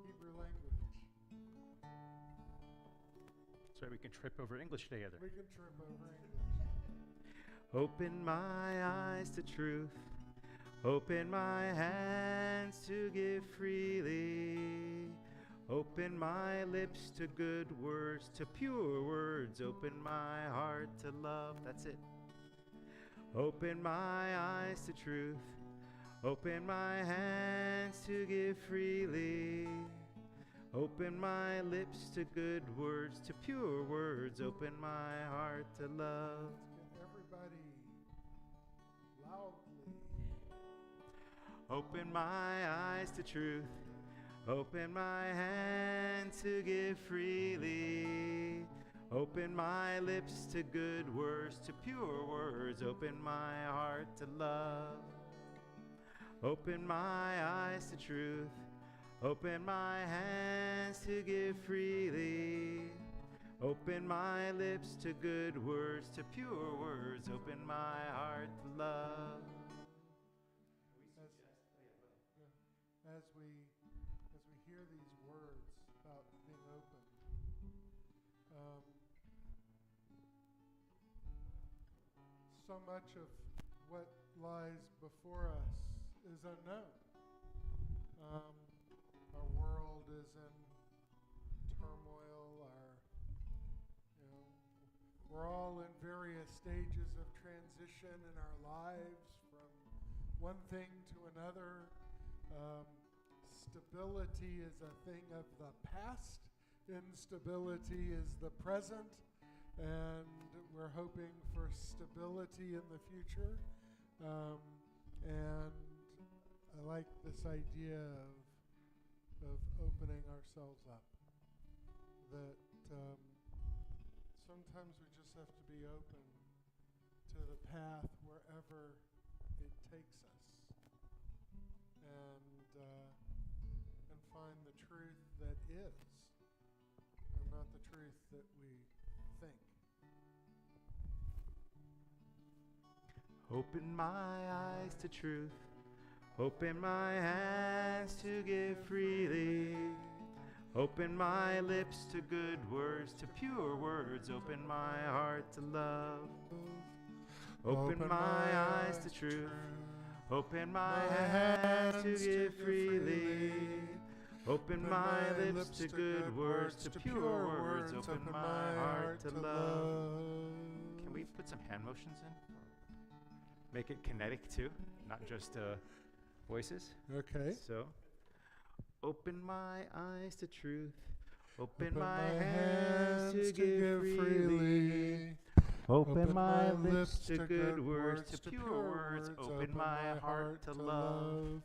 Hebrew language. So we can trip over English together. We can trip over English. Open my eyes to truth. Open my hands to give freely. Open my lips to good words, to pure words. Open my heart to love. That's it. Open my eyes to truth. Open my hands to give freely. Open my lips to good words, to pure words. Open my heart to love. Let's get everybody loudly. Open my eyes to truth. Open my hands to give freely. Open my lips to good words, to pure words. Open my heart to love. Open my eyes to truth. Open my hands to give freely. Open my lips to good words, to pure words. Open my heart to love. As we hear these words about being open, so much of what lies before us is unknown. Our world is in turmoil. We're all in various stages of transition in our lives, from one thing to another. Stability is a thing of the past. Instability is the present. And we're hoping for stability in the future. And I like this idea of opening ourselves up. That sometimes we just have to be open to the path wherever it takes us. And find the truth that is, and not the truth that we think. Open my eyes to truth. Open my hands to give freely. Open my lips to good words, to pure words. Open my heart to love. Open my eyes to truth. Open my hands to give freely. Open my lips to good words, to pure words. Open my heart to love. Can we put some hand motions in? Make it kinetic too, not just voices. Okay. So, open my eyes to truth. Open my hands to give freely. Open my lips to good words, to pure words. Open my heart to love.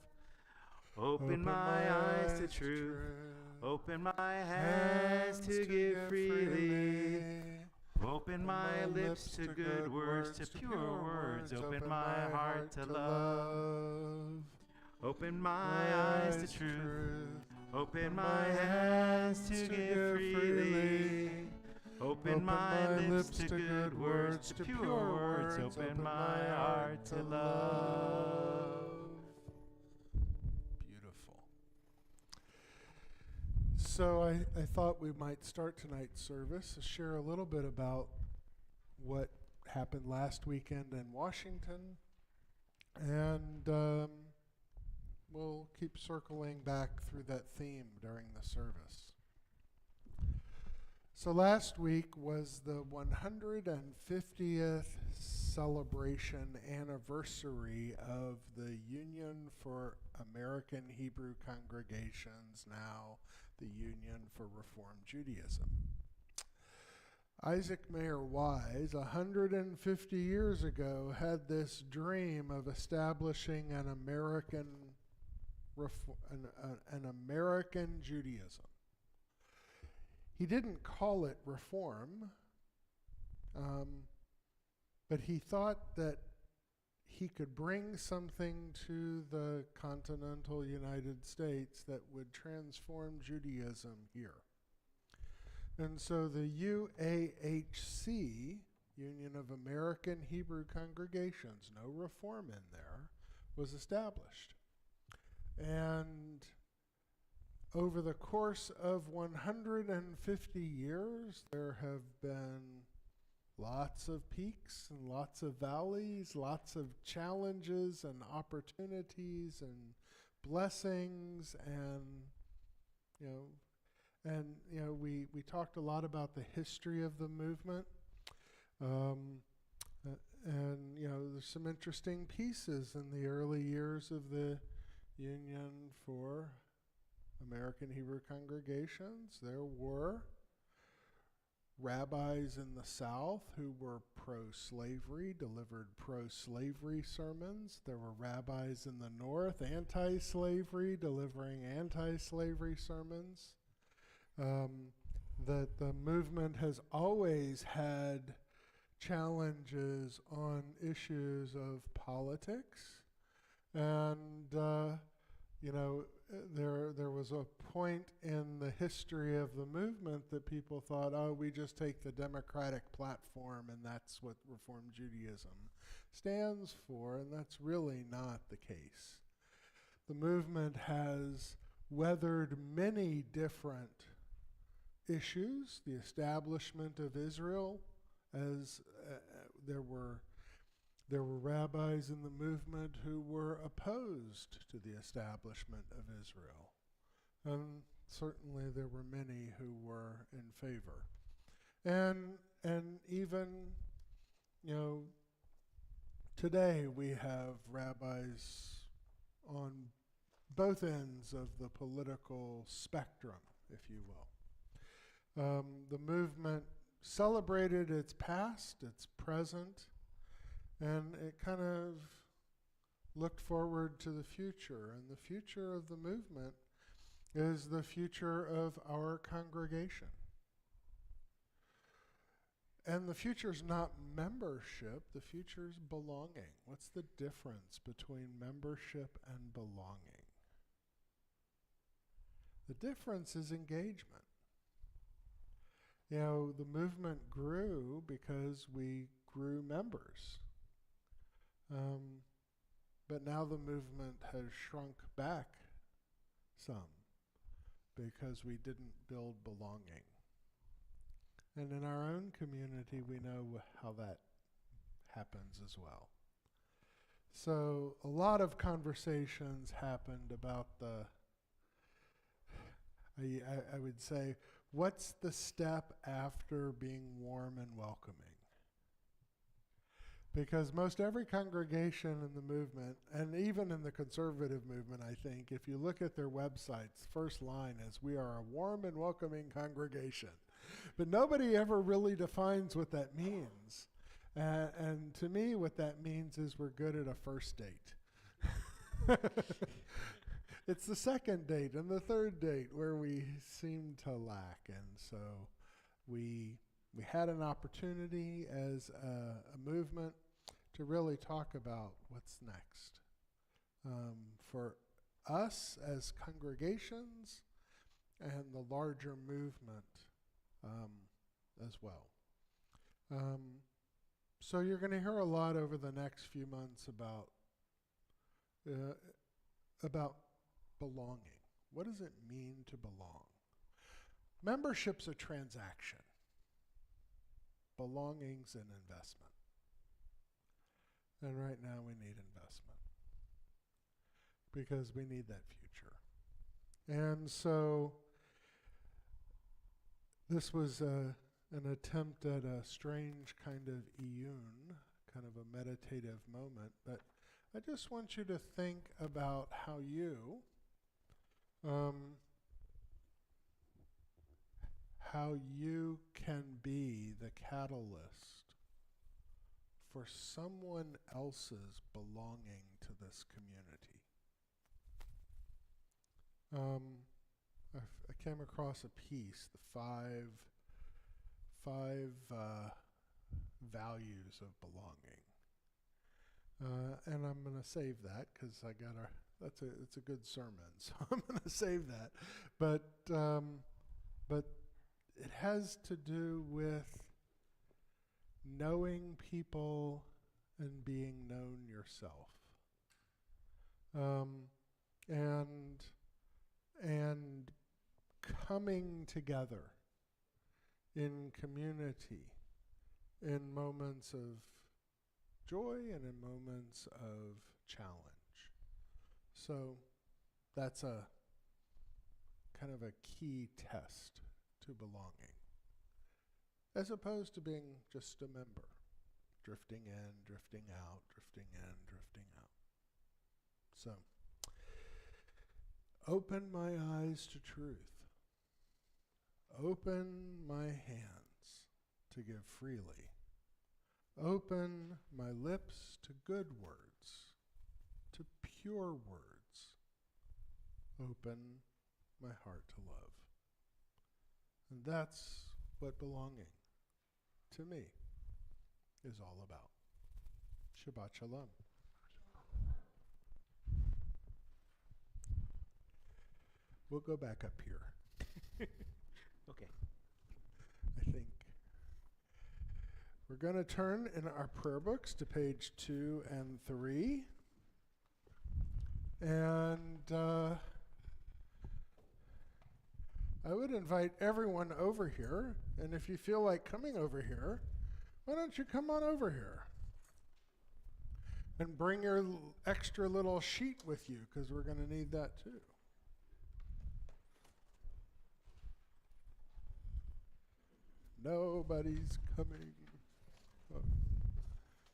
Open my eyes to truth. Open my hands to give freely. Open my lips to good words, to pure words. Open my heart to love. Open my eyes to truth. Open my hands to give freely. Open my lips to good words, to pure words. Open my heart to love. Beautiful. So I thought we might start tonight's service, share a little bit about what happened last weekend in Washington, and we'll keep circling back through that theme during the service. So last week was the 150th celebration anniversary of the Union for American Hebrew Congregations, now the Union for Reform Judaism. Isaac Mayer Wise, 150 years ago, had this dream of establishing an American Judaism. He didn't call it reform, but he thought that he could bring something to the continental United States that would transform Judaism here. And so the UAHC, Union of American Hebrew Congregations, no reform in there, was established. And over the course of 150 years, there have been lots of peaks and lots of valleys, lots of challenges and opportunities and blessings, and we talked a lot about the history of the movement. And there's some interesting pieces in the early years of the Union for American Hebrew Congregations. There were rabbis in the South who were pro-slavery, delivered pro-slavery sermons. There were rabbis in the North, anti-slavery, delivering anti-slavery sermons. That the movement has always had challenges on issues of politics, and there was a point in the history of the movement that people thought, oh, we just take the Democratic platform and that's what Reform Judaism stands for, and that's really not the case. The movement has weathered many different issues. The establishment of Israel, as there were rabbis in the movement who were opposed to the establishment of Israel. And certainly there were many who were in favor. And even, today we have rabbis on both ends of the political spectrum, if you will. The movement celebrated its past, its present, and it kind of looked forward to the future. And the future of the movement is the future of our congregation. And the future is not membership, the future is belonging. What's the difference between membership and belonging? The difference is engagement. The movement grew because we grew members. But now the movement has shrunk back some because we didn't build belonging. And in our own community, we know how that happens as well. So a lot of conversations happened about I would say, what's the step after being warm and welcoming? Because most every congregation in the movement, and even in the conservative movement, I think, if you look at their websites, first line is, we are a warm and welcoming congregation. But nobody ever really defines what that means. And to me, what that means is we're good at a first date. It's the second date and the third date where we seem to lack. And so we had an opportunity as a movement to really talk about what's next for us as congregations and the larger movement as well. So you're going to hear a lot over the next few months about belonging. What does it mean to belong? Membership's a transaction. Belonging's an investment. And right now we need investment because we need that future. And so this was an attempt at a strange kind of iyun, kind of a meditative moment, but I just want you to think about how you can be the catalyst for someone else's belonging to this community. I came across a piece, the five values of belonging. And I'm going to save that because it's a good sermon, so I'm going to save that. But it has to do with knowing people and being known yourself. And coming together in community in moments of joy and in moments of challenge. So that's a kind of a key test to belonging, as opposed to being just a member, drifting in, drifting out, drifting in, drifting out. So, open my eyes to truth. Open my hands to give freely. Open my lips to good words, to pure words. Open my heart to love. And that's what belonging, to me, is all about. Shabbat Shalom. We'll go back up here. Okay. I think we're going to turn in our prayer books to page 2 and 3. And I would invite everyone over here. And if you feel like coming over here, why don't you come on over here? And bring your extra little sheet with you, because we're going to need that too. Nobody's coming. Oh.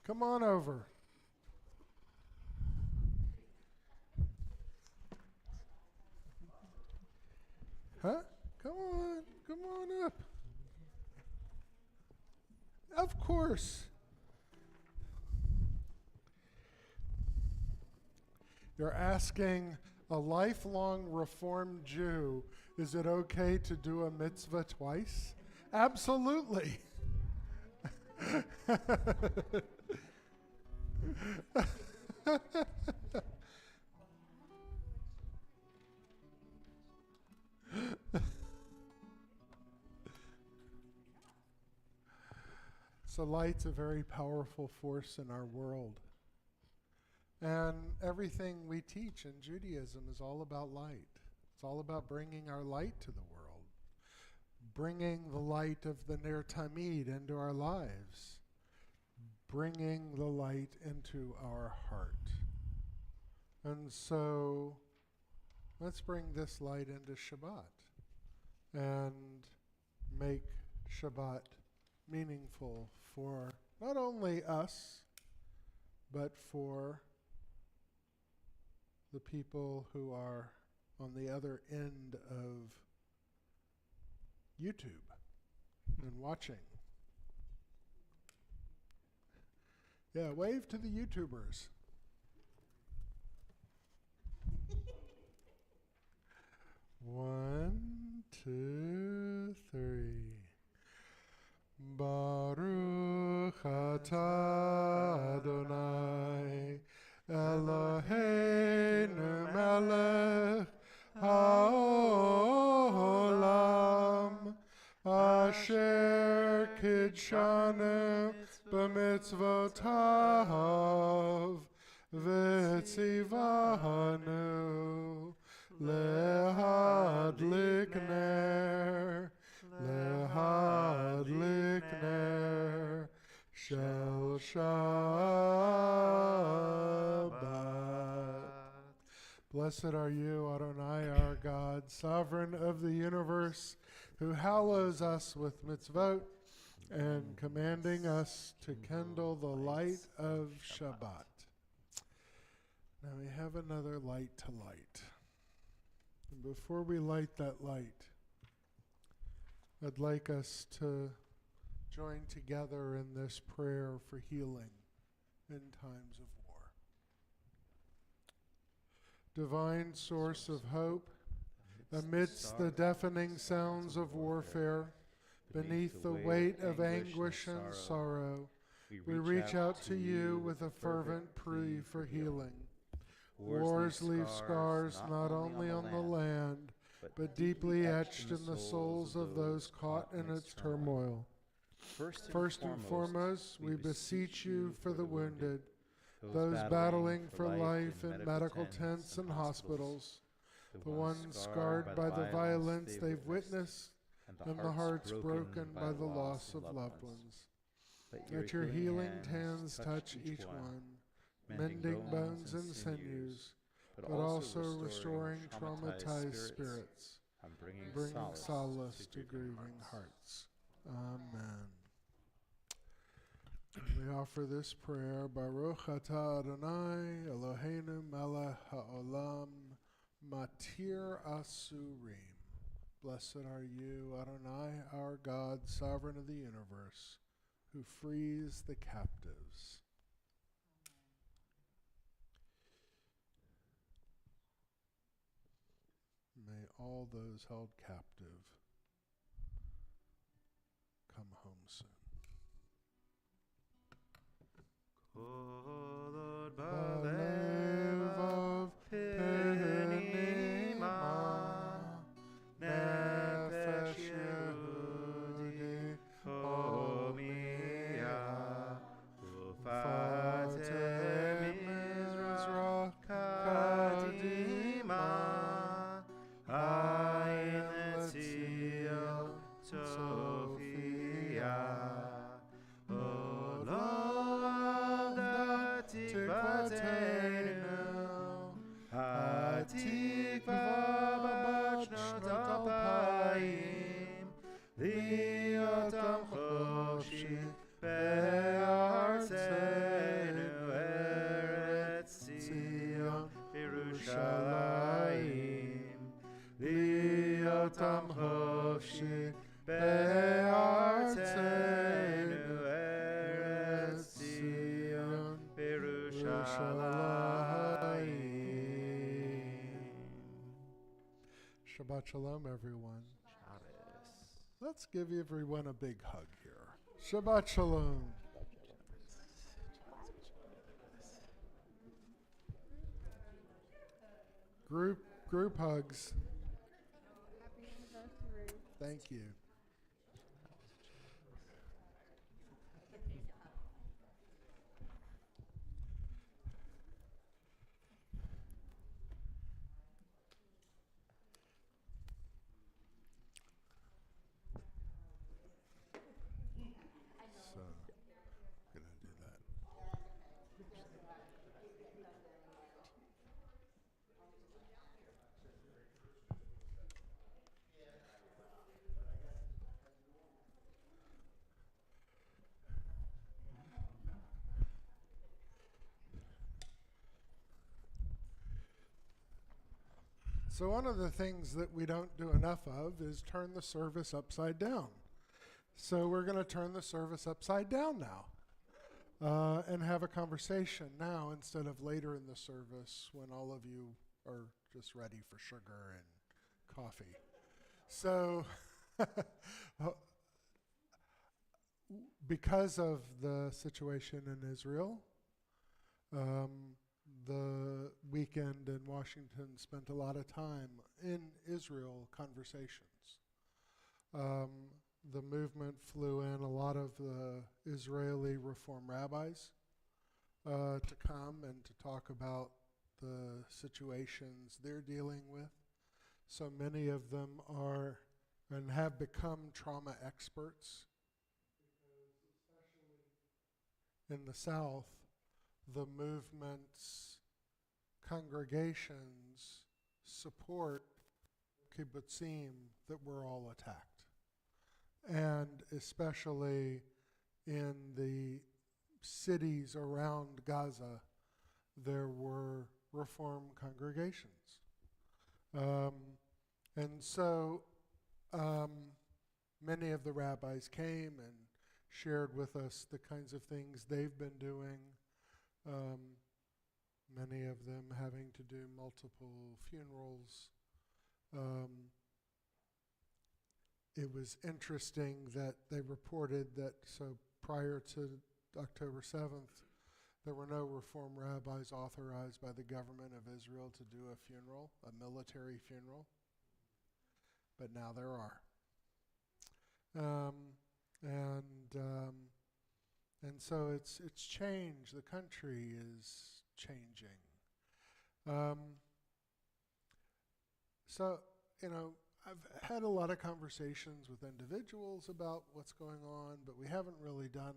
Come on over. Huh? Come on up. Of course. You're asking a lifelong Reformed Jew, is it okay to do a mitzvah twice? Absolutely. So light's a very powerful force in our world. And everything we teach in Judaism is all about light. It's all about bringing our light to the world, bringing the light of the Ner Tamid into our lives, bringing the light into our heart. And so let's bring this light into Shabbat and make Shabbat meaningful for not only us, but for the people who are on the other end of YouTube and watching. Yeah, wave to the YouTubers. One, two, three. Baruch atah Adonai Eloheinu melech haolam asher kidshanu b'mitzvotav v'tzivanu lehadlik ner lehadlik ner shel Shabbat. Blessed are you, Adonai, our God, sovereign of the universe, who hallows us with mitzvot and commanding us to kindle the light of Shabbat. Now we have another light to light. And before we light that light, I'd like us to join together in this prayer for healing in times of war. Divine source of hope, amidst the deafening sounds of warfare, beneath the weight of anguish and sorrow, we reach out to you with a fervent plea for healing. Wars leave scars not only on the land, but deeply etched in the souls of those caught in its turmoil. First and foremost, we beseech you for the wounded, those battling for life in medical tents and hospitals, the ones scarred by the violence they've witnessed, and the hearts broken by the loss of loved ones. Let your healing hands touch each one, mending bones and sinews, but also restoring traumatized spirits, bringing solace to grieving hearts. Amen. We offer this prayer, Baruch atah Adonai, Eloheinu melech haolam, matir asurim. Blessed are you, Adonai, our God, sovereign of the universe, who frees the captives. May all those held captive come home soon. Kolod balevav penima nefesh Yehudi homia ufatem Mizrach kadima ayin letzion Sophia Hatikva b'shnot alpayim liyotam choshi be'artzenu Eretz Zion Yerushalayim liyotam choshi be'artzenu Eretz Zion Yerushalayim. Shabbat Shalom, everyone. Shabbos. Let's give everyone a big hug here. Shabbat Shalom. Group hugs. Happy anniversary. Thank you. So, gonna do that. So one of the things that we don't do enough of is turn the service upside down. So we're going to turn the service upside down now and have a conversation now instead of later in the service when all of you are just ready for sugar and coffee. So because of the situation in Israel, the weekend in Washington spent a lot of time in Israel conversations. The movement flew in a lot of the Israeli Reform rabbis to come and to talk about the situations they're dealing with. So many of them are and have become trauma experts. Because especially in the South, the movement's congregations support kibbutzim that were all attacked. And especially in the cities around Gaza, there were Reform congregations. And so many of the rabbis came and shared with us the kinds of things they've been doing, many of them having to do multiple funerals. It was interesting that they reported that so prior to October 7th, there were no Reform rabbis authorized by the government of Israel to do a funeral, a military funeral, but now there are. And so it's changed. The country is changing. So, I've had a lot of conversations with individuals about what's going on, but we haven't really done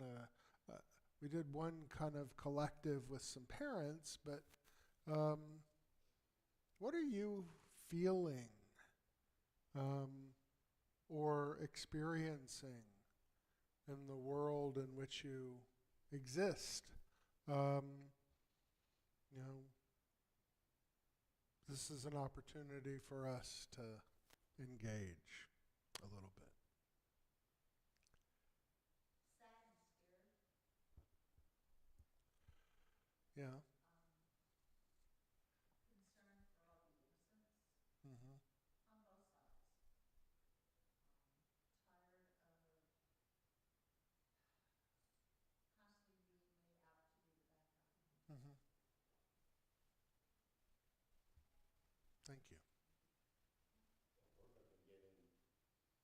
we did one kind of collective with some parents, but what are you feeling or experiencing in the world in which you exist? This is an opportunity for us to engage a little bit. Yeah. Mm-hmm. Mm-hmm. Thank you. At work, I've been getting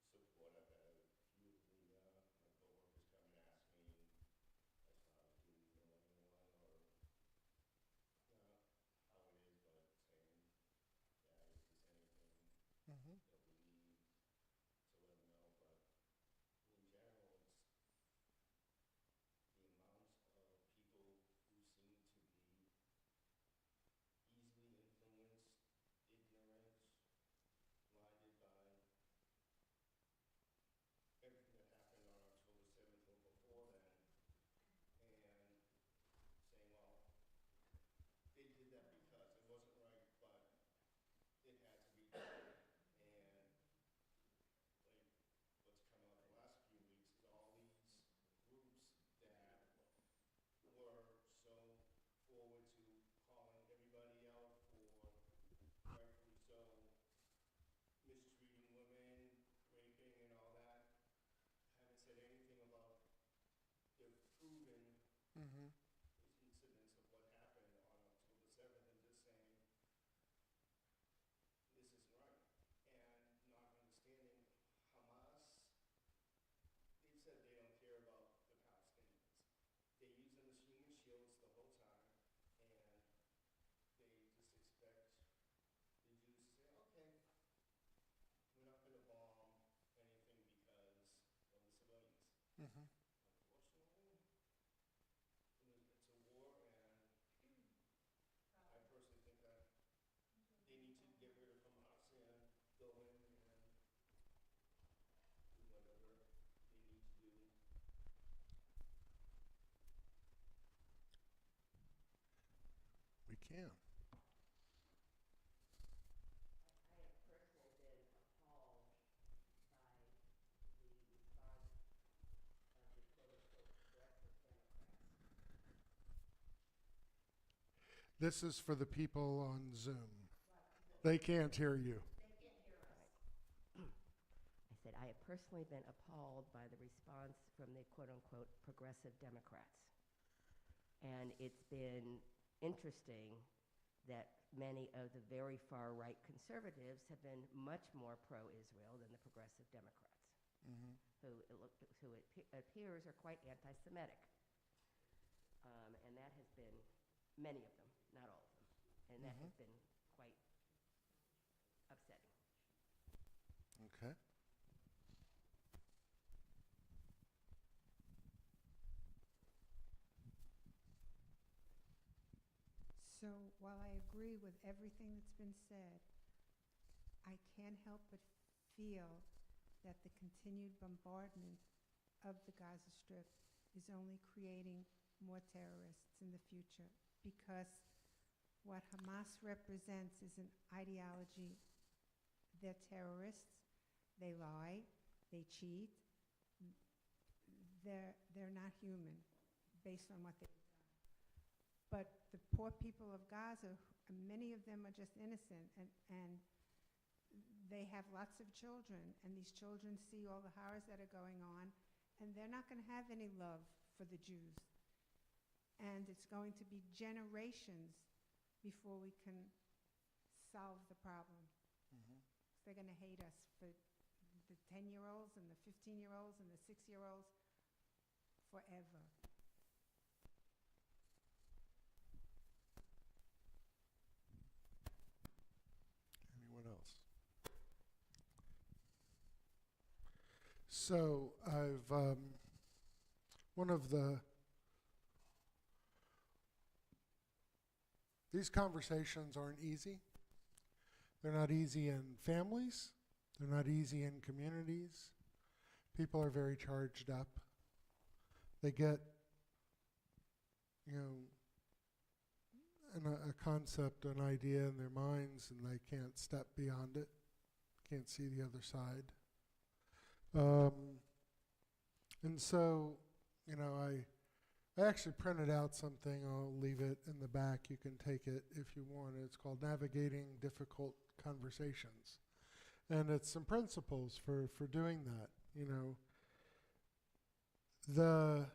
support. I've had a few of my coworkers come and ask me as far as, do we know anyone, or not how it is, but saying, yeah, is this anything Mm-hmm. that we need to let them know. But in general, it's the amount of people who seem to be easily influenced, ignorant, blinded by everything that happened on October 7th or before then, and saying, well, they did that because it wasn't right, but it had to be done. And like what's come out the last few weeks is all these groups that were so forward to calling everybody out for, rightfully so, mistreating women, raping and all that, haven't said anything about the proven Mm-hmm. incidents of what happened on October 7th, and just saying this isn't right, and not understanding Hamas. They've said they don't care about the Palestinians. They use them as human shields the whole time, and they just expect the Jews to say, okay, we're not going to bomb anything because of the civilians. Mm-hmm. Unfortunately, it's a war, and I personally think that they need to get rid of Hamas and go in and do whatever they need to do. We can. I have personally been appalled by the response of the quote-unquote progressive Democrats. This is for the people on Zoom. They can't hear you. They can't hear us. I said, I have personally been appalled by the response from the quote-unquote progressive Democrats. And it's been interesting that many of the very far-right conservatives have been much more pro-Israel than the progressive Democrats, Mm-hmm. who it appears are quite anti-Semitic. And that has been, many of them, not all of them, and that has been quite upsetting. Okay. So while I agree with everything that's been said, I can't help but feel that the continued bombardment of the Gaza Strip is only creating more terrorists in the future, because what Hamas represents is an ideology. They're terrorists. They lie. They cheat. They're not human based on what they've done. But the poor people of Gaza, many of them are just innocent, and they have lots of children, and these children see all the horrors that are going on, and they're not going to have any love for the Jews. And it's going to be generations before we can solve the problem. Mm-hmm. They're going to hate us for the 10-year-olds and the 15-year-olds and the 6-year-olds forever. Anyone else? So I've these conversations aren't easy. They're not easy in families. They're not easy in communities. People are very charged up. They get, a concept, an idea in their minds, and they can't step beyond it, can't see the other side. And so, I actually printed out something. I'll leave it in the back. You can take it if you want. It's called Navigating Difficult Conversations. And it's some principles for doing that. The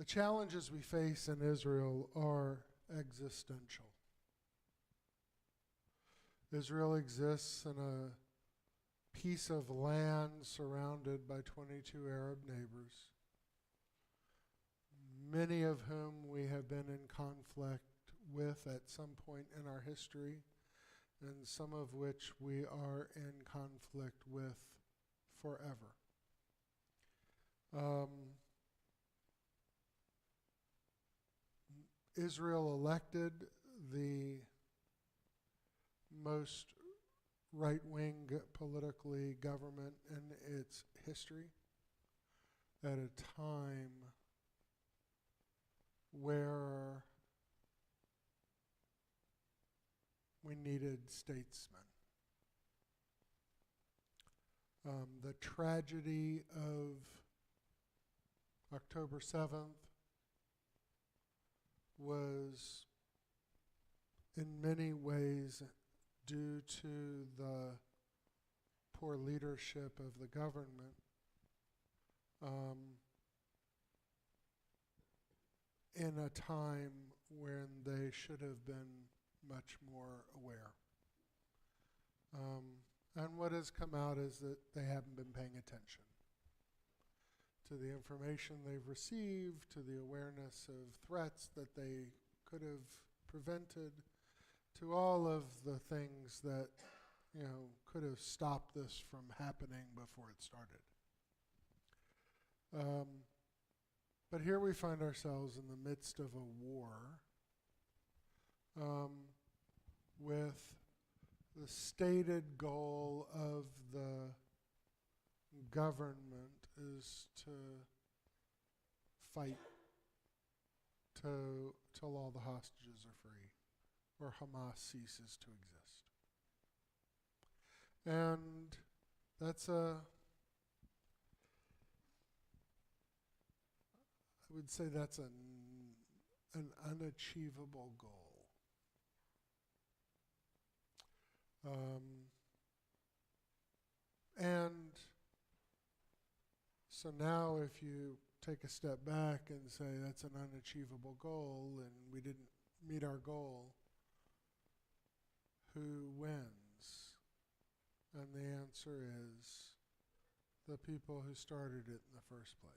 challenges we face in Israel are existential. Israel exists in a piece of land surrounded by 22 Arab neighbors, many of whom we have been in conflict with at some point in our history, and some of which we are in conflict with forever. Israel elected the most right-wing politically government in its history at a time where we needed statesmen. The tragedy of October 7th was in many ways due to the poor leadership of the government, in a time when they should have been much more aware. And what has come out is that they haven't been paying attention to the information they've received, to the awareness of threats that they could have prevented, to all of the things that, could have stopped this from happening before it started. But here we find ourselves in the midst of a war with the stated goal of the government is to fight till all the hostages are free, or Hamas ceases to exist. And that's I would say that's an unachievable goal. And so now if you take a step back and say that's an unachievable goal and we didn't meet our goal, who wins? And the answer is the people who started it in the first place.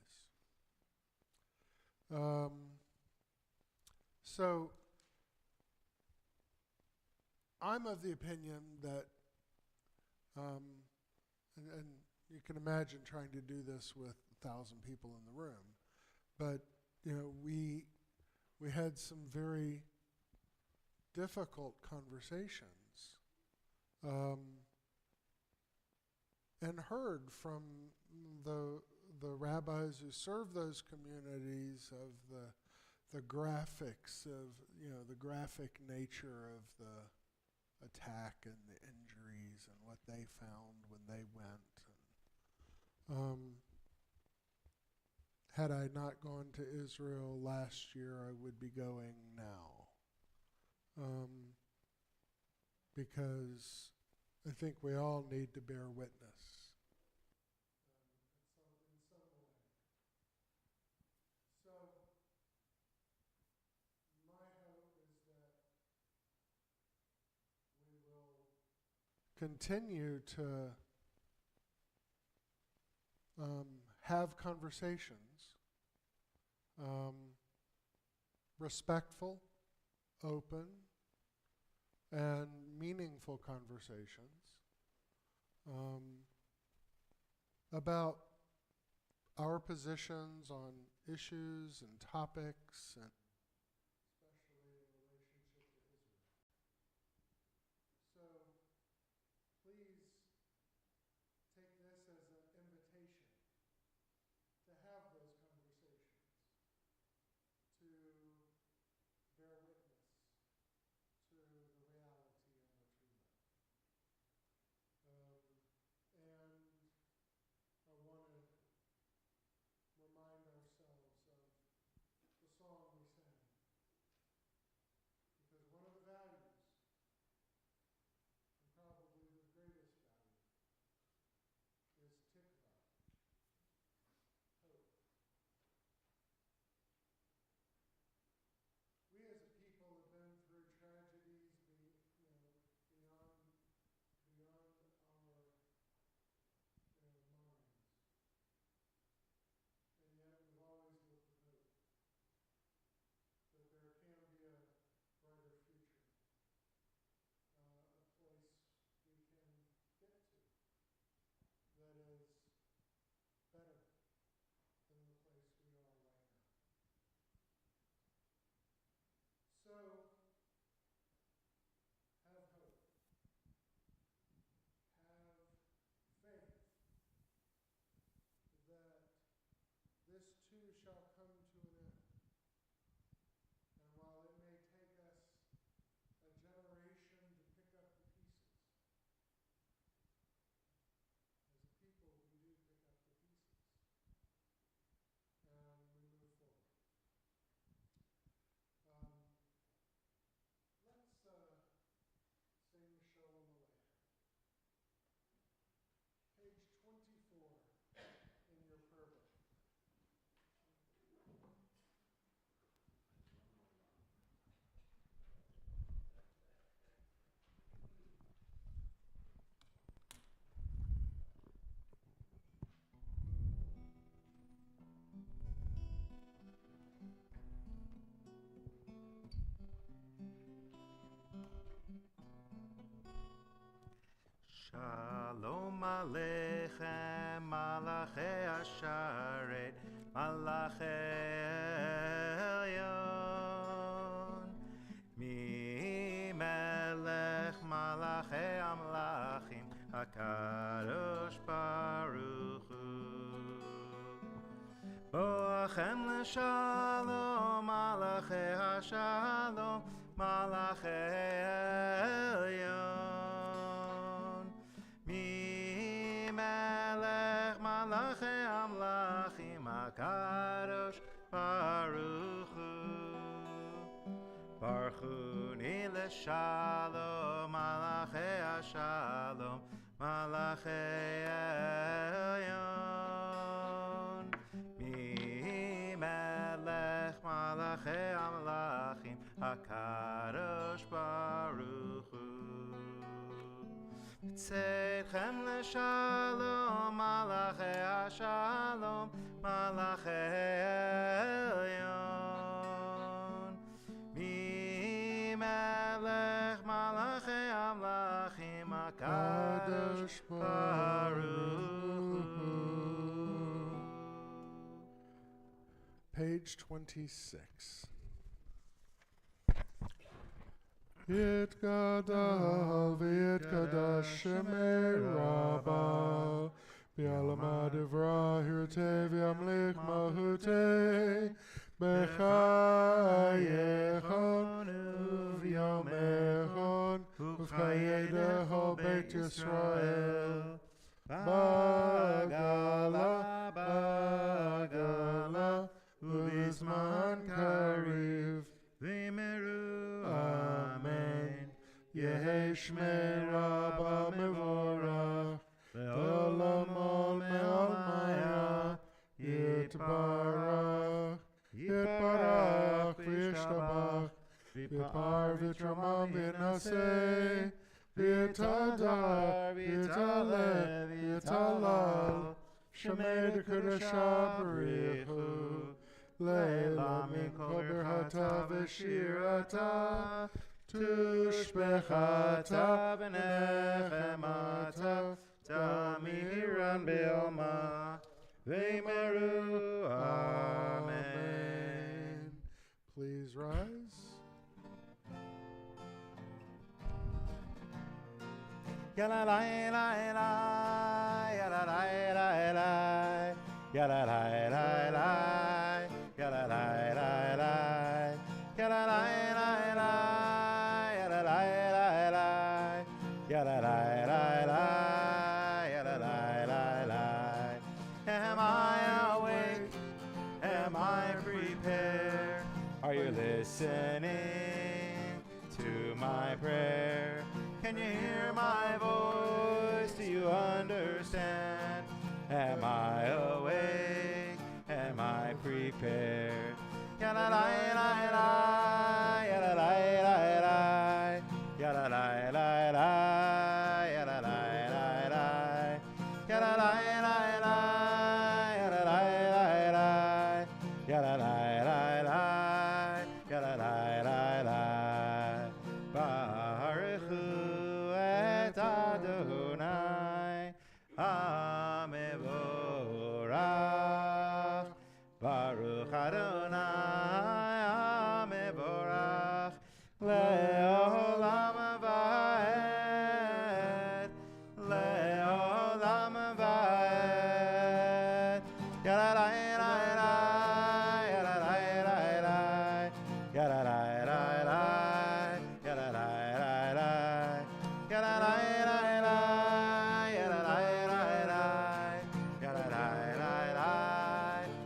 So I'm of the opinion that, and you can imagine trying to do this with 1,000 people in the room, but we had some very difficult conversations, and heard from the rabbis who serve those communities of the graphics of the graphic nature of the attack and the injuries and what they found when they went. Had I not gone to Israel last year, I would be going now, because I think we all need to bear witness. In some way. So my hope is that we will continue to have conversations, respectful, open, and meaningful conversations, about our positions on issues and topics, and especially in relationship to Israel. So please take this as an invitation to have those conversations, to bear witness to the reality in which we live. And I want to remind ourselves of the song we sang, because one of the values, and probably the greatest value, is tikva, hope. We as a people have been through tragedies beyond our minds, and yet we've always lived with hope that there can be a brighter future, a place we can get to that is better than the place we are right now. So, have hope. Have faith that this too shall come to an end. And while it may take us a generation to pick up the pieces, as a people we do pick up the pieces, and we move forward. Let's sing Shalom Aleichem. Page 24 in your prayer book. Shalom Aleichem, Malachei Asharet, Malachei Elyon. Mi Melech Malachei Amlachim, HaKadosh Baruch Hu. Boachem l'shalom, Malachei HaShalom, Malachei Elyon. Mi Melech Malachei Amlachim, HaKadosh Baruch Hu. Baruchuni l'shalom, Malachei HaShalom, Malachei Elyon. Mi Melech Malachei Amlachim, HaKadosh Baruch Hu. Tzedchem l'shalom, Malachei HaShalom, Malachei Elyon. Mi Melech Malachei Amlachim, HaKadosh Baruch Hu. Page 26. Yitgadal v'yitgadash shemei Rabba v'yalama devra hirtei v'yamlich mahutei b'chayechon uv'yomechon uv'chayedecho Beit Yisrael bagala bagala uv'zman kariv v'meru amen. Yehi shmei Rabba mevorach ve'olam ol me'almaya yitbarach yitbarach v'yishtabach v'yipar v'yitramam v'yinaseh v'yitadar v'yitaleh v'yitalal shemei d'kudasha b'richu Leila min kol berhata v'shirata tushbechata v'nechemata Tamiran Be'alma, V'meru, Amen. Please rise. Ya-la-la-la-la, ya-la-la-la-la, ya-la-la-la-la, ya-la-la-la-la, ya-la-la-la-la, ya-la-la-la-la, ya-la-la-la-la, ya-la-la-la-la. Am I awake? Am I prepared? Are you listening to my prayer? Can you hear my voice? Do you understand? Am I awake? Am I prepared? Ya-la-la-la-la, ya-la-la-la-la, ya-la-la-la-la, ya-la-la-la-la, ya-la-la-la-la, ya-la-la-la-la, ya-la-la-la-la, ya-la-la-la-la. Baruchu et Adonai HaMevorach. Baruch Adonai HaMevorach le'olam va'ed, le'olam va'ed. Ya-la-la-la-la, ya-la-la-la-la, ya-la-la-la-la, ya-la-la-la-la, ya-la-la-la-la, ya-la-la-la-la, ya-la-la-la-la,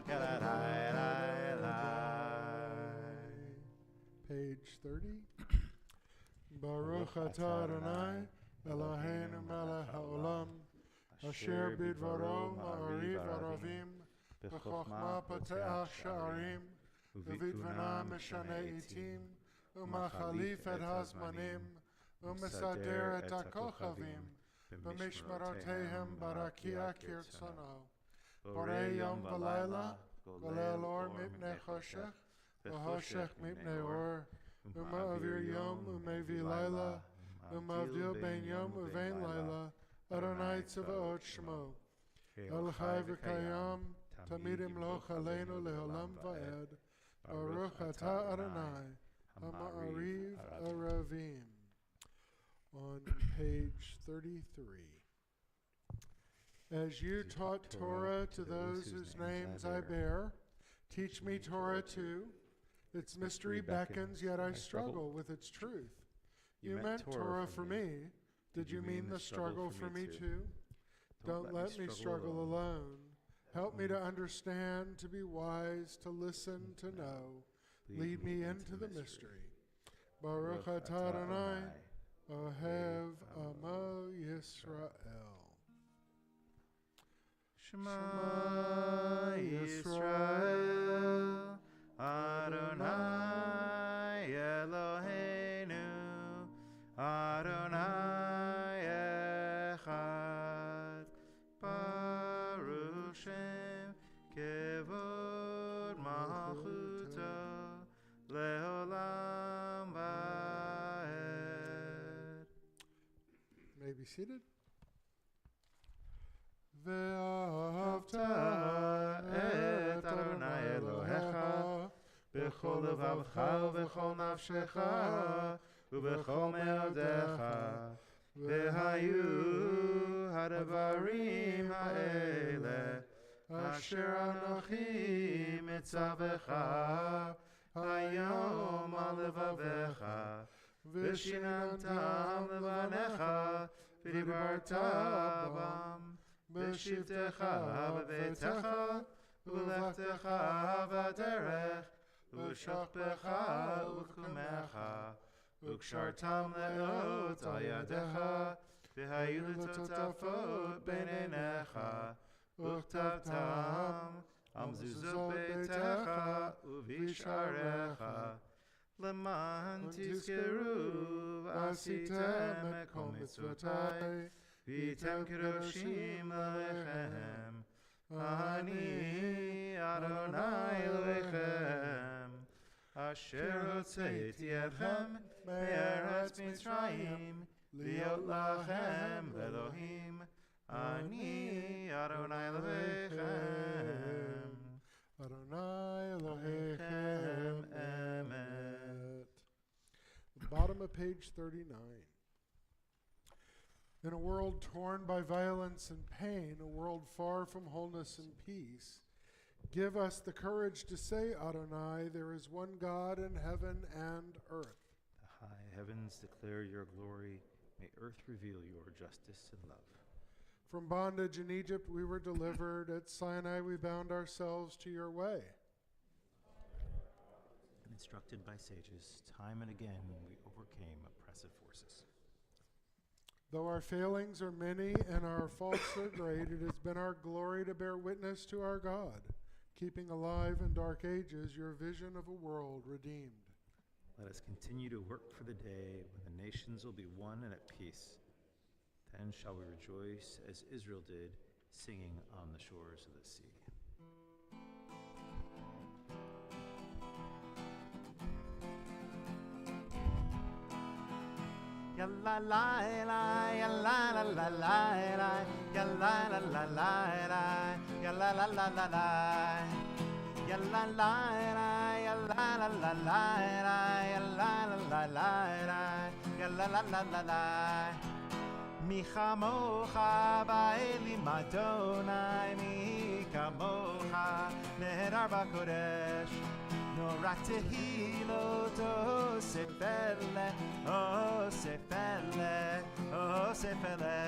ya-la-la-la-la. Page 30. Baruch atah Adonai, Eloheinu melech haolam, asher bidvaro ma'ariv aravim, b'chokhmah poteach sha'arim, ובתבונה משנה עתים, ומחליף את הזמנים, ומסדר את הכוכבים, במשמרותיהם ברקיע כרצונו. בורא יום ולילה, גולל אור מפני חושך, וחושך מפני אור, ומעביר יום ומביא לילה, ומבדיל בין יום ובין לילה, אדוני צבאות שמו. אל חי וקיים, תמיד ימלוך עלינו לעולם ועד. Baruch atah Adonai, Ha'ma'ariv Aravim. On page 33. As you taught Torah to those whose names I bear, teach me Torah too. Its mystery beckons, yet I struggle with its truth. You meant Torah for me. Did you mean the struggle for me too? Don't let me struggle alone. Help me to understand, to be wise, to listen, to know. Lead me into the mystery. Baruch atah Adonai, Ohev Amo Yisrael. Shema Yisrael, Adonai Eloheinu, Adonai Echad, Baruch Shem Kevod Malchuto Leolam Vaed. May be seated. Ve'ahavta et Adonai Elohecha b'chol levavcha u'b'chol nafshecha u'b'chol me'odecha v'hayu hadavarim ha'ele asher anochi mitzavecha hayom al levavecha v'shinantam levanecha v'dibarta bam b'shivtecha b'beitecha u'lechtecha b'derech u'shachbecha u'kumecha u'kshartam le'ot al yadecha v'hayu l'totafot b'neinecha u'chtavtam al mezuzot beitecha u'visharecha leman tizkeru v'asitem et kol mitzvotai v'yitem kedoshim lechem Ani Adonai Elohechem Asher hotzeiti etchem me'eretz Mitzrayim liot lachem Elohim Ani Adonai Elohechem. Adonai Elohechem Emet. The bottom of page 39. In a world torn by violence and pain, a world far from wholeness and peace, give us the courage to say, Adonai, there is one God in heaven and earth. The high heavens declare your glory. May earth reveal your justice and love. From bondage in Egypt we were delivered. At Sinai we bound ourselves to your way. And instructed by sages, time and again we overcame oppressive forces. Though our failings are many and our faults are great, it has been our glory to bear witness to our God, keeping alive in dark ages your vision of a world redeemed. Let us continue to work for the day when the nations will be one and at peace. Then shall we rejoice as Israel did, singing on the shores of the sea. Ya la la la, ya la la la la la, ya la la la la la, ya la la la la la, ya la la la, ya la la la la la, ya la la la la, ya la la la la la. Mi chamocha ba'elim Adonai, mi kamocha nehedar b'kodesh. Nora tehilot osefele, osefele, osefele.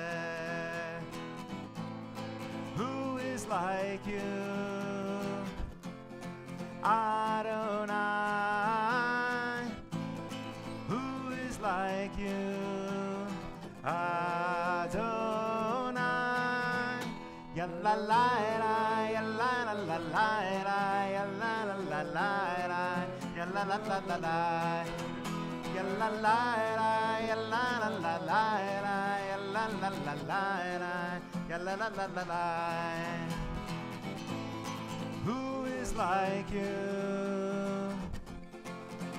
Who is like you, Adonai? Who is like you, Adonai? Ya la la la, ya la la la la, ya la la la la, ya la la la la la, ya la la la, ya la la la la, ya la la la la, ya la la la la. Who is like you,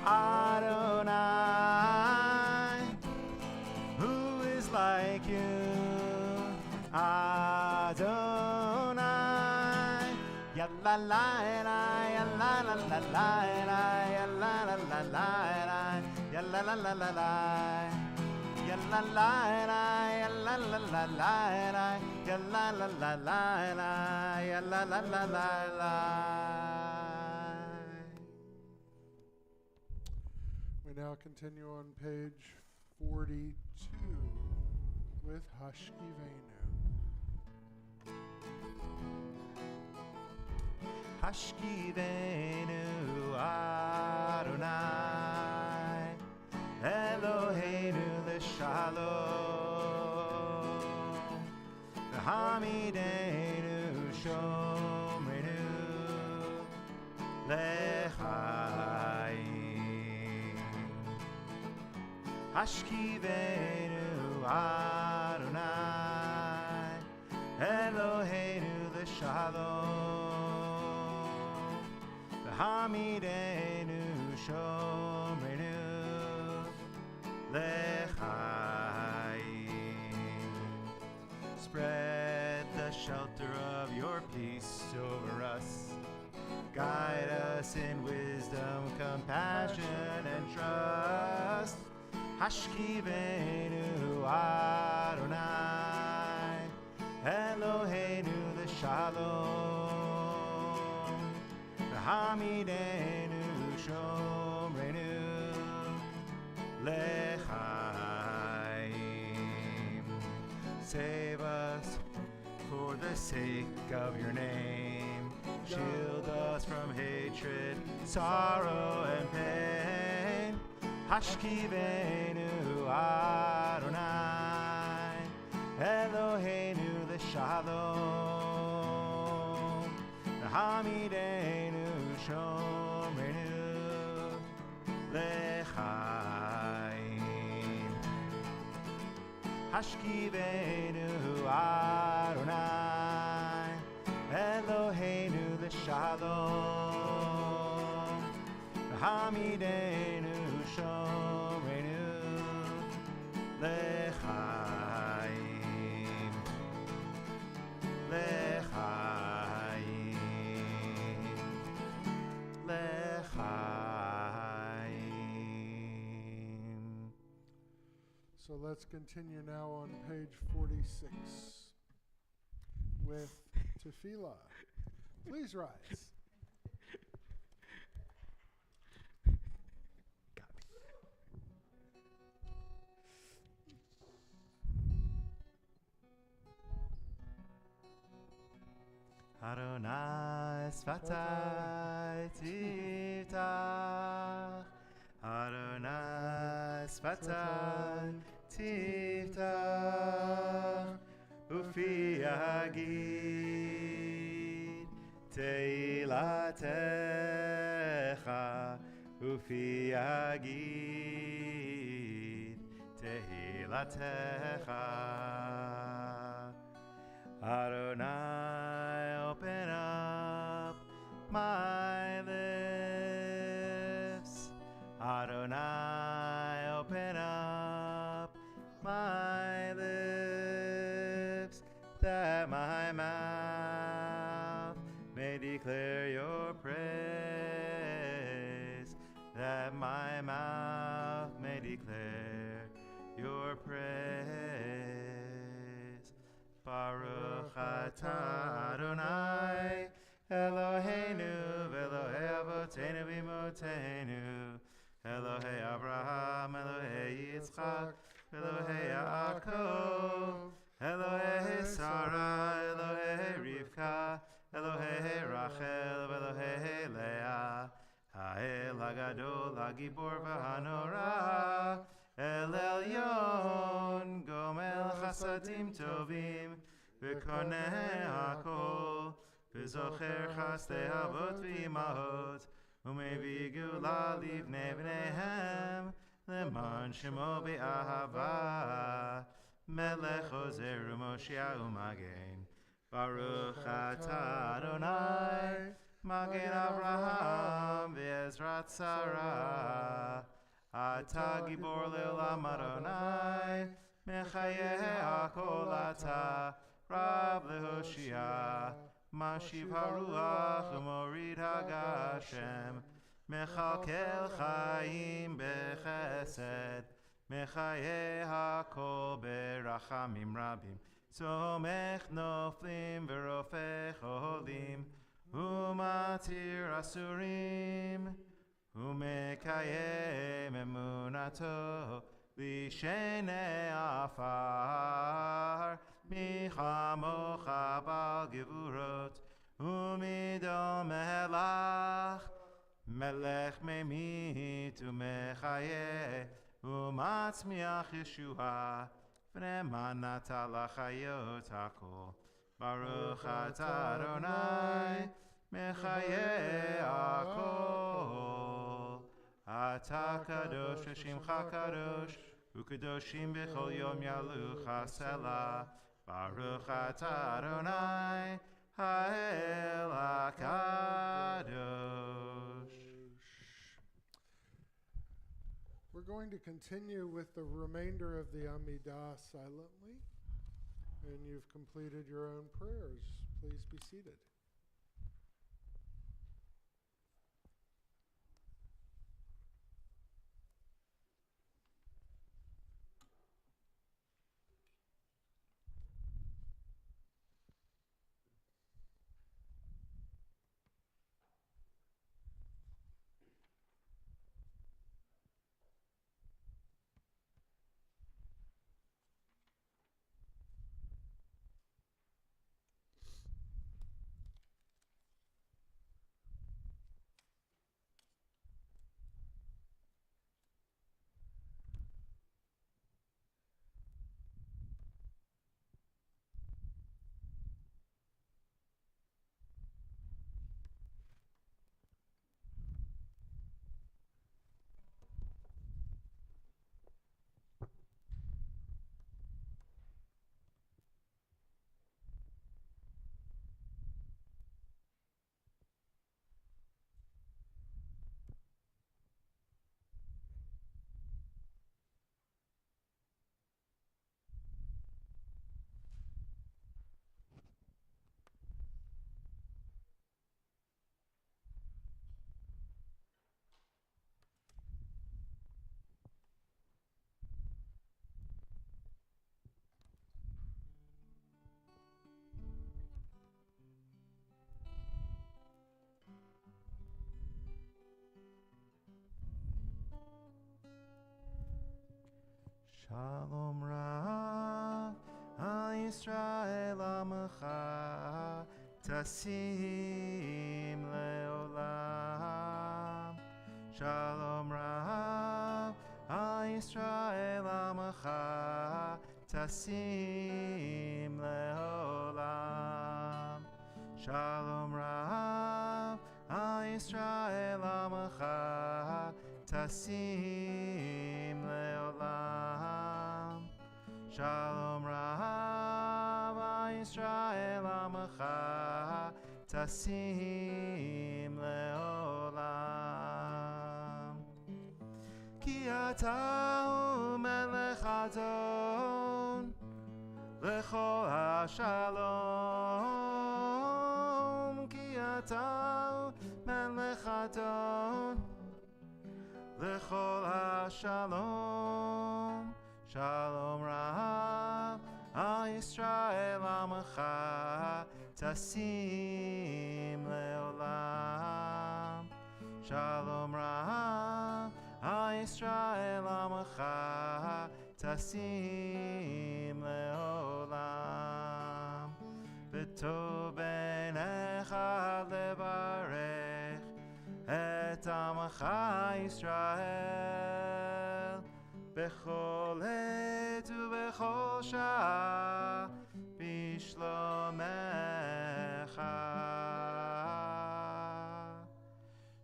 Adonai? Who is like you, Adonai? Ya la la la, ya la la la la, ya la la la la, ya la la la la la, ya la la la, ya la la la la, ya la la la la, ya la la la la. We now continue on page 42 with Hashkivenu. Hashkivenu Adonai Eloheinu l'shalom V'hamidenu shomrenu l'chaim Hashkivenu Adonai Eloheinu l'shalom V'hamidenu shomrenu l'chaim. Spread the shelter of your peace over us. Guide us in wisdom, compassion, and trust. Hashkivenu Adonai Eloheinu l'shalom V'hamidenu shomrenu l'chaim. Save us for the sake of your name. Shield us from hatred, sorrow, and pain. Hashkivenu Adonai Eloheinu l'shalom V'hamidenu shomrenu l'chaim. Hashkivenu Adonai Eloheinu l'shalom V'hamidenu shomrenu l'chaim. let's continue now on page 46 with Tefillah. Please rise. Adonai Sfatai Tiftach, Adonai Sfatai Tiftach, Ufi Agid Teilatecha, Ufi Agid Teilatecha. Adonai, open up my lips. Adonai, open up my lips, that my mouth may declare your praise, that my mouth may declare your praise. Baruch atah Adonai, Eloheinu v'Elohei avoteinu v'imotenu, Elohei Abraham, Elohei Yitzchak, Elohei Yaakov, Elohei Sarah, Elohei Rivka, Elohei Rachel, Elohei Leah, Ha'el HaGadol, HaGibor v'Hanora, El Elyon, Gomel Chasadim Tovim, V'koneh HaKol, V'zocher Chasdei Avot V'imahot, U'mevi Gula Livnei Bneihem, Leman Shemo Be'ahava, Melech Ozer U'Moshiach U'Magen, Baruch atah Adonai, Magen Avraham V'Ezrat Sarah, Ata Gibor Le'olam Adonai, Mechayeh HaKol Ata, Rab Lehoshia, Mashiv HaRuach U'Morid HaGashem, Mechalkel Chaim Bechesed, Mechayeh HaKol Berachamim Rabim, Somech Noflim V'Rofech Olim, Umatir Asurim, Umekayem emunato lishenei afar, michamocha bal gevurot, umidol melach, melech memit umechaye, umatzmiach Yeshua, v'nemanata lachayot hakol. Baruch atah Adonai, mechaye hakol. Ata kadosh v'shimcha kadosh, u'kadoshim b'chol yom yalucha selah. Baruch atah Adonai, ha'el hakadosh. We're going to continue with the remainder of the Amidah silently, and you've completed your own prayers. Please be seated. Shalom Rav Al Yisrael Amacha Tasim Leolam. Shalom Rav Al Yisrael Amacha Tasim Leolam. Shalom Rav Al Yisrael Amacha Tasim Leolam. Shalom Rav Al Yisrael Amacha Tasim Leolam. Ki ata melech adon lechol hashalom. Ki ata melech adon lechol hashalom. Shalom Rav Al Yisrael Amacha Tasim Leolam. Shalom Rav Al Yisrael Amacha Tasim Leolam. V'tov b'necha levarech et Amacha Yisrael bechol עת ובכל שעה בשלומך.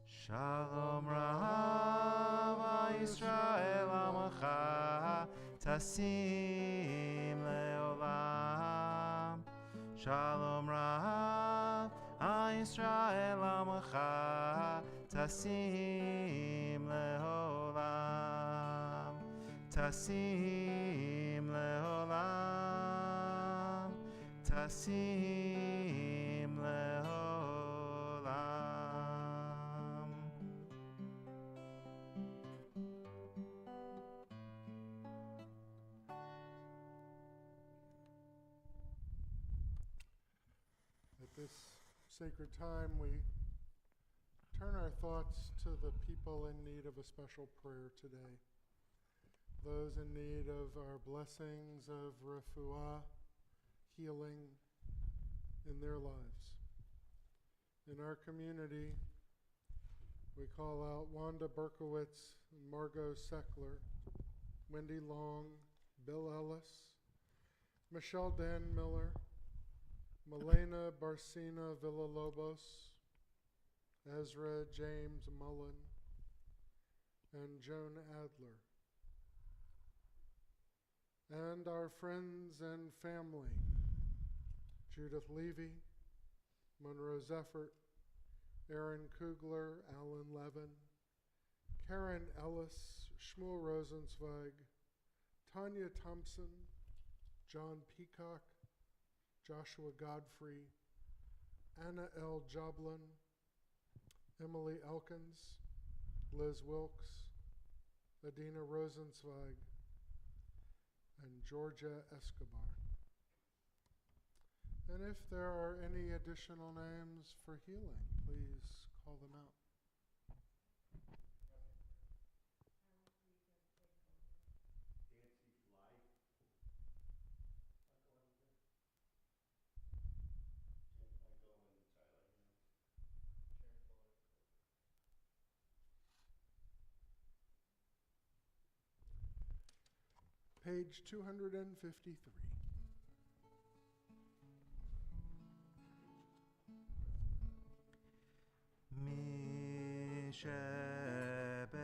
Shalom Rav Al Yisrael Amacha Tasim Leolam. Shalom Rav Al Yisrael Amacha Tasim Leolam. Tasim Leolam. Tasim Leolam. At this sacred time, we turn our thoughts to the people in need of a special prayer today. Those in need of our blessings of refuah, healing in their lives. In our community, we call out Wanda Berkowitz and Margot Seckler, Wendy Long, Bill Ellis, Michelle Dan Miller, Milena Barcina Villalobos, Ezra James Mullen, and Joan Adler. And our friends and family, Judith Levy, Monroe Zeffert, Aaron Kugler, Alan Levin, Karen Ellis, Shmuel Rosenzweig, Tanya Thompson, John Peacock, Joshua Godfrey, Anna L. Joblin, Emily Elkins, Liz Wilkes, Adina Rosenzweig, and Georgia Escobar. And if there are any additional names for healing, please call them out. Page 253. Mi sheberach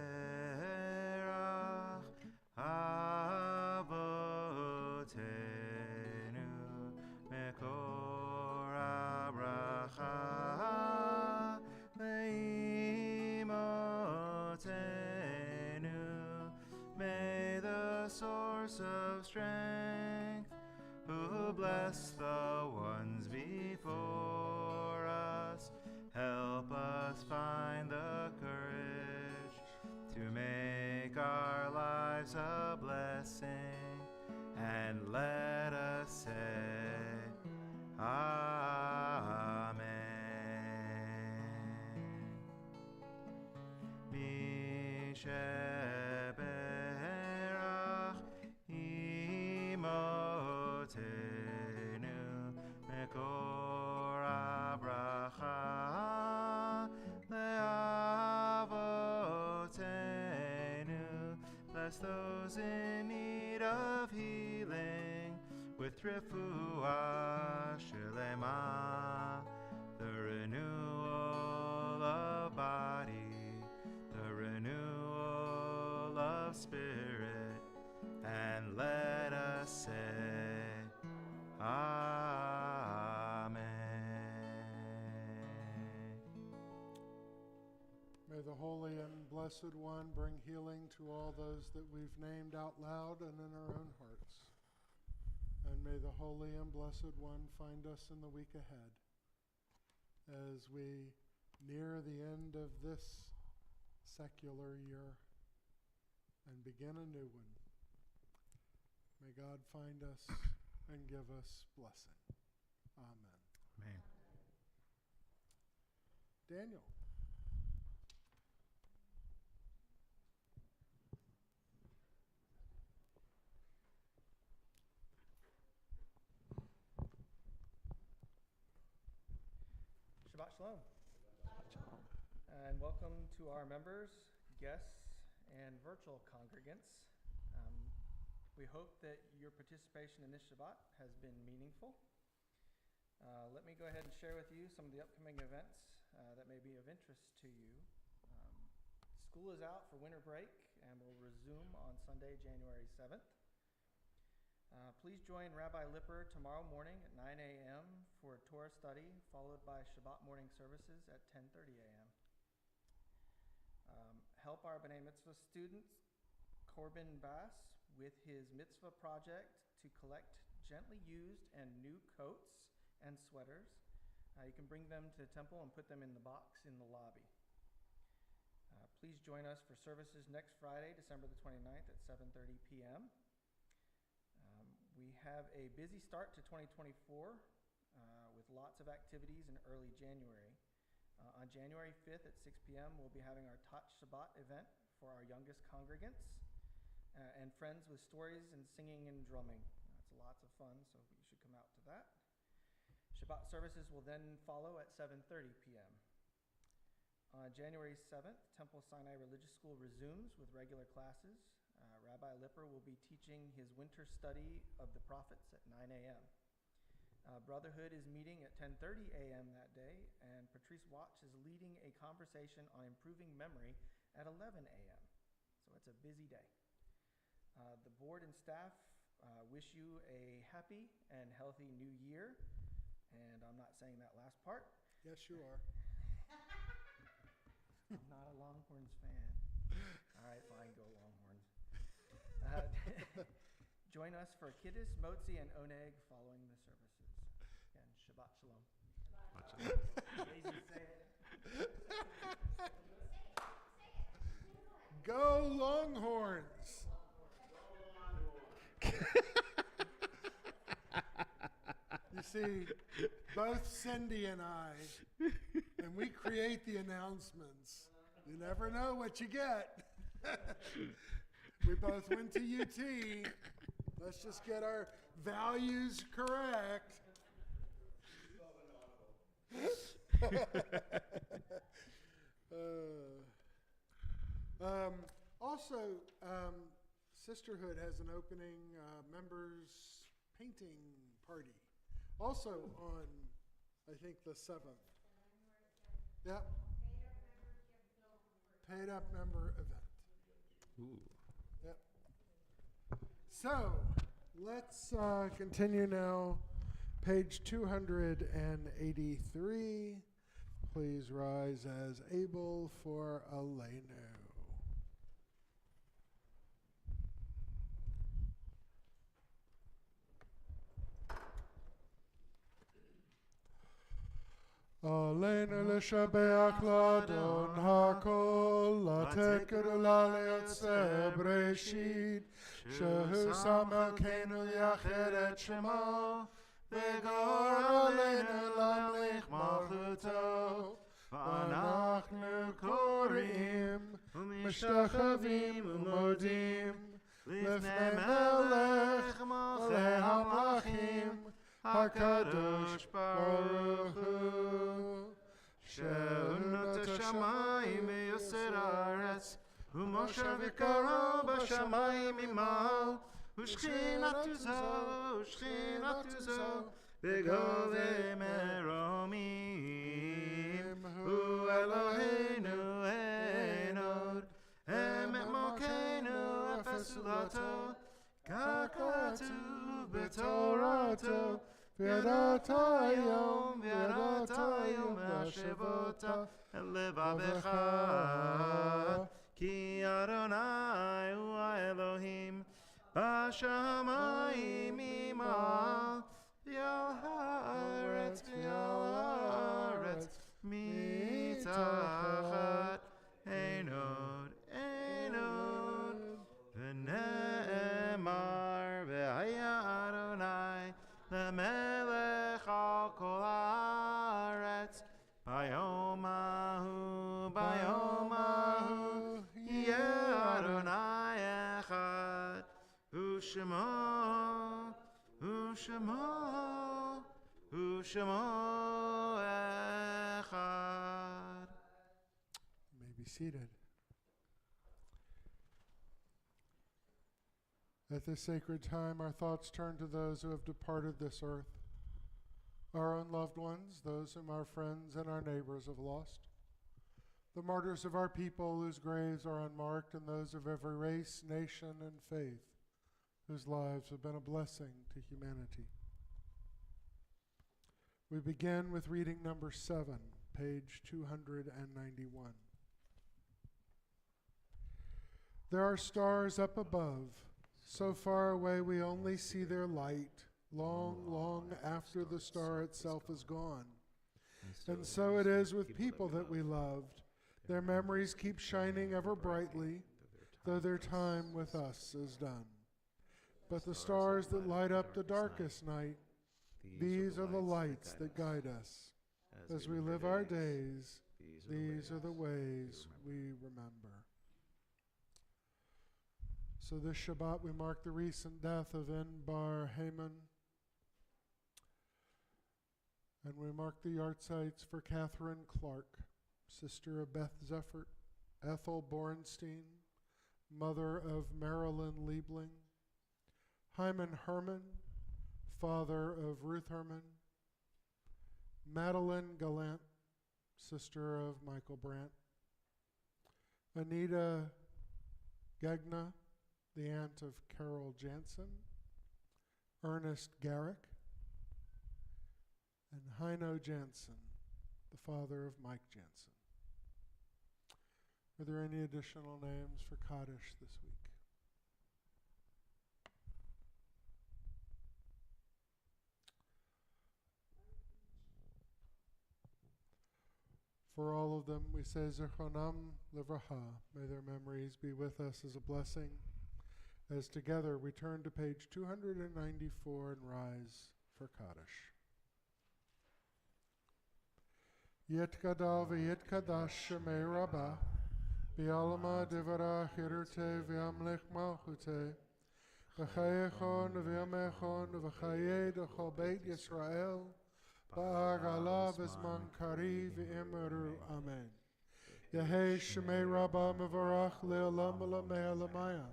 avotenu mekor abracha leimotenu. May the source of strength, who bless the ones before us, help us find the courage to make our lives a blessing, and let us say, Amen. Mi sheberach bless those in need of healing with refuah shelema, the renewal of body, the renewal of spirit, and let us say, Amen. May the Holy and Blessed One bring healing to all those that we've named out loud and in our own hearts. And may the Holy and Blessed One find us in the week ahead as we near the end of this secular year and begin a new one. May God find us and give us blessing. Amen. Amen. Daniel. Shabbat Shalom. And welcome to our members, guests, and virtual congregants. We hope that your participation in this Shabbat has been meaningful. Let me go ahead and share with you some of the upcoming events that may be of interest to you. School is out for winter break and will resume on Sunday, January 7th. Please join Rabbi Lipper tomorrow morning at 9 a.m. for a Torah study, followed by Shabbat morning services at 10:30 a.m. Help our B'nai Mitzvah student, Corbin Bass, with his mitzvah project to collect gently used and new coats and sweaters. You can bring them to the temple and put them in the box in the lobby. Please join us for services next Friday, December the 29th at 7:30 p.m. We have a busy start to 2024 with lots of activities in early January. On January 5th at 6 p.m., we'll be having our Touch Shabbat event for our youngest congregants and friends with stories and singing and drumming. It's lots of fun, so you should come out to that. Shabbat services will then follow at 7:30 p.m. On January 7th, Temple Sinai Religious School resumes with regular classes. Rabbi Lipper will be teaching his winter study of the prophets at 9 a.m. Brotherhood is meeting at 10:30 a.m. that day, and Patrice Watch is leading a conversation on improving memory at 11 a.m. So it's a busy day. The board and staff wish you a happy and healthy new year, and I'm not saying that last part. Yes, you are. I'm not a Longhorns fan. All right, fine, go Longhorns. Join us for Kiddush, Motzi, and Oneg following the services. And Shabbat Shalom. Lazy say it. Go Longhorns! You see, both Cindy and I, and we create the announcements. You never know what you get. We both went to UT. Let's just get our values correct. Also, Sisterhood has an opening members painting party. Also on, I think, the 7th. Yep. Paid up member event. Ooh. Yep. So, let's continue now. Page 283. Please rise as able for Aleinu. Aleinu l'shabeach l'adon hakol, לתת גדולה ליוצא בראשית, שהוא שם אלוקינו יחד את שמו, וגור עלינו להמליך מלכותו, ואנחנו קוראים ומשתחווים ומודים לפני מלך מלכי המלכים, הקדוש ברוך הוא, שהוא נוטה שמיים ויוסר הארץ, ומשה וקרו בשמיים ממעל, ושכינתו זו, בגובה מרומים. הוא אלוהינו אין עוד, אמת מלכנו אפס זולתו, כך כתוב בתורתו. וידעת היום להשבות אל לבבך, כי אדוני הוא האלוהים בשמיים ממעל, ועל הארץ מתחת. אין עוד, ונאמר והיה אדוני למלך על כל הארץ. ביום ההוא יהיה אדוני אחד, ושמו אחד. You may be seated. At this sacred time, our thoughts turn to those who have departed this earth, our own loved ones, those whom our friends and our neighbors have lost, the martyrs of our people whose graves are unmarked, and those of every race, nation, and faith whose lives have been a blessing to humanity. We begin with reading number 7, page 291. There are stars up above, so far away we only see their light, long after the star itself is gone. And so it is with people that we loved. Their memories keep shining ever brightly, though their time with us is done. But the stars that light up the darkest night, these are the lights that guide us. As we live our days, these are the ways we remember. So this Shabbat we mark the recent death of Bar Haman, and we mark the yahrzeits for Catherine Clark, sister of Beth Zeffert, Ethel Borenstein, mother of Marilyn Liebling, Hyman Herman, father of Ruth Herman, Madeline Gallant, sister of Michael Brandt, Anita Gegna, the aunt of Carol Jansen, Ernest Garrick, and Heino Jansen, the father of Mike Jansen. Are there any additional names for Kaddish this week? For all of them, we say Zechronam Livracha. May their memories be with us as a blessing. As together we turn to page 294 and rise for Kaddish. Yetkada v'yetkadash shemei Rabbah, bi'alama devara chirute v'amlech malchute, v'chayechon v'yamechon v'chayed v'chol beit Yisrael, ba'ag alav ezman kari v'immeru amen. Yehei shemei Rabbah mevarach le'olam v'lamei alamaya.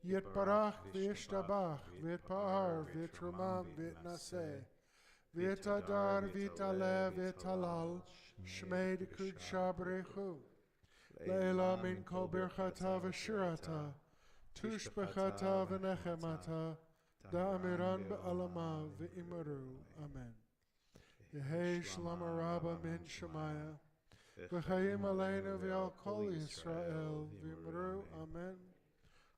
Yitbarach v'yishtabach v'yitpa'ar v'yitrumam v'yitnaseh v'yitadar v'yitaleh v'yitalal shmei d'kud shabrechu le'ela min kol birchata v'shirata tushbechata v'nechemata da'amiran b'alama v'imaru amen. Yehei shalom rabba min shemaya v'chayim aleinu v'al kol Yisrael v'imaru amen.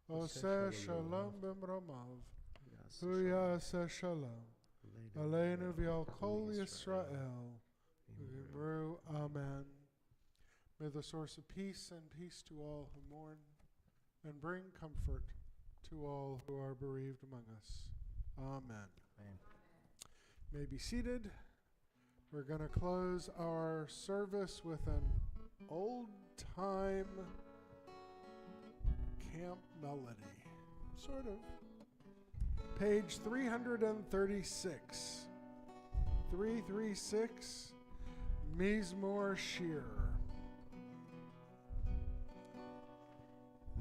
Oseh shalom b'mromav, huyaseh shalom, aleinu v'al kol Yisrael, v'imru amen. May the source of peace and peace to all who mourn, and bring comfort to all who are bereaved among us. Amen. Amen. May be seated. We're going to close our service with an old-time camp melody, sort of. Page 336. 336, Mizmor Shir.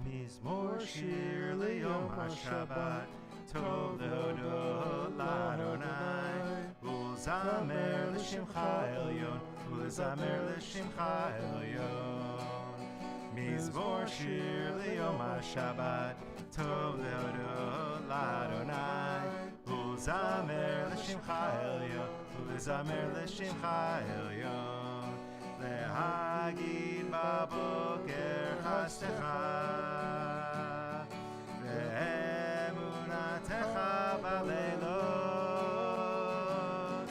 Mizmor shir liyom HaShabbat, tov lehodot l'Adonai, u'zamer l'shimcha elyon, u'zamer l'shimcha elyon. Mizmor shir liyom HaShabbat, tov lehodot l'Adonai, u'zamer l'shimcha elyon, u'zamer l'shimcha elyon. Lehagid baboker chastecha, ve'emunatecha baleilot,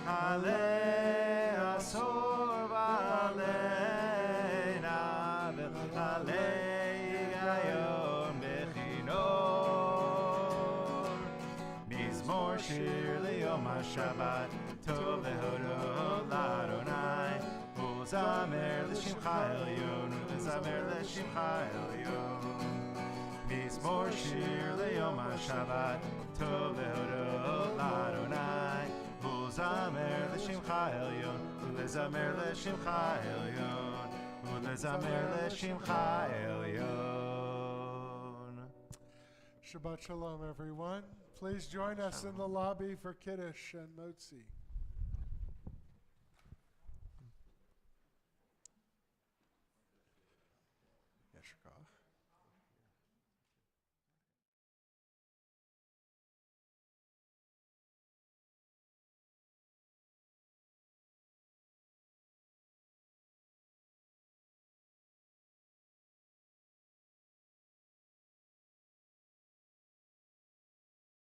alei asor v'aleina, ve'alei gayon bechinor. Mizmor shir liyom HaShabbat, tov lehodot l'Adonai, u'zamer l'shimcha elyon, u'zamer l'shimcha elyon. Mizmor shir liyom HaShabbat, tov lehodot l'Adonai, u'zamer l'shimcha elyon, u'zamer l'shimcha elyon, u'zamer l'shimcha elyon. Shabbat Shalom, everyone. Please join us in the lobby for Kiddush and Motzi.